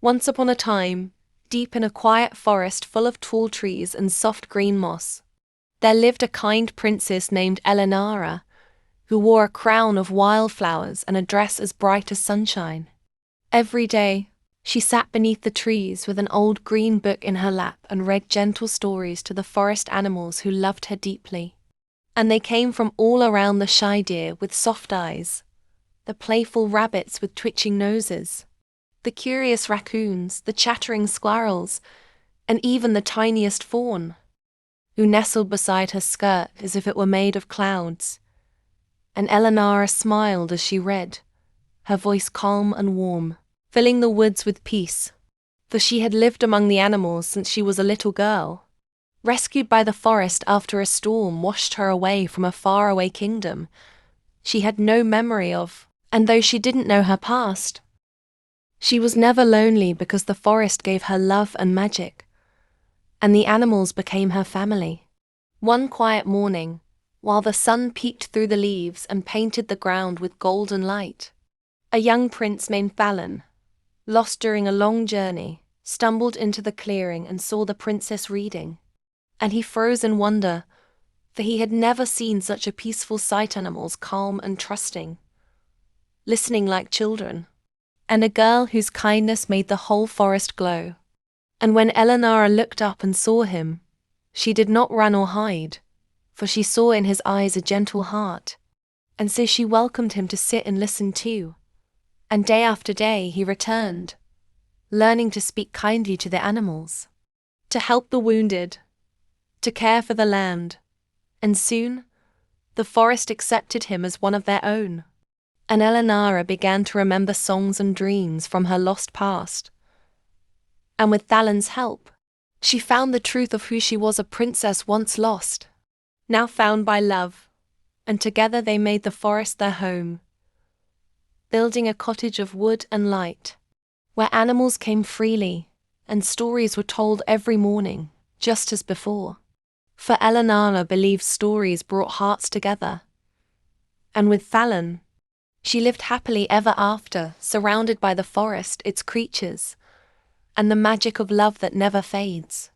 Once upon a time, deep in a quiet forest full of tall trees and soft green moss, there lived a kind princess named Elenara, who wore a crown of wildflowers and a dress as bright as sunshine. Every day, she sat beneath the trees with an old green book in her lap and read gentle stories to the forest animals who loved her deeply. And they came from all around: the shy deer with soft eyes, the playful rabbits with twitching noses, the curious raccoons, the chattering squirrels, and even the tiniest fawn, who nestled beside her skirt as if it were made of clouds. And Elenara smiled as she read, her voice calm and warm, filling the woods with peace, for she had lived among the animals since she was a little girl, rescued by the forest after a storm washed her away from a faraway kingdom she had no memory of. And though she didn't know her past, she was never lonely because the forest gave her love and magic, and the animals became her family. One quiet morning, while the sun peeked through the leaves and painted the ground with golden light, a young prince named Fallon, lost during a long journey, stumbled into the clearing and saw the princess reading. And he froze in wonder, for he had never seen such a peaceful sight: animals calm and trusting, listening like children, and a girl whose kindness made the whole forest glow. And when Elenara looked up and saw him, she did not run or hide, for she saw in his eyes a gentle heart, and so she welcomed him to sit and listen too. And day after day he returned, learning to speak kindly to the animals, to help the wounded, to care for the land, and soon the forest accepted him as one of their own. And Elenara began to remember songs and dreams from her lost past. And with Fallon's help, she found the truth of who she was: a princess once lost, now found by love, and together they made the forest their home, building a cottage of wood and light, where animals came freely, and stories were told every morning, just as before. For Elenara believed stories brought hearts together. And with Fallon, she lived happily ever after, surrounded by the forest, its creatures, and the magic of love that never fades.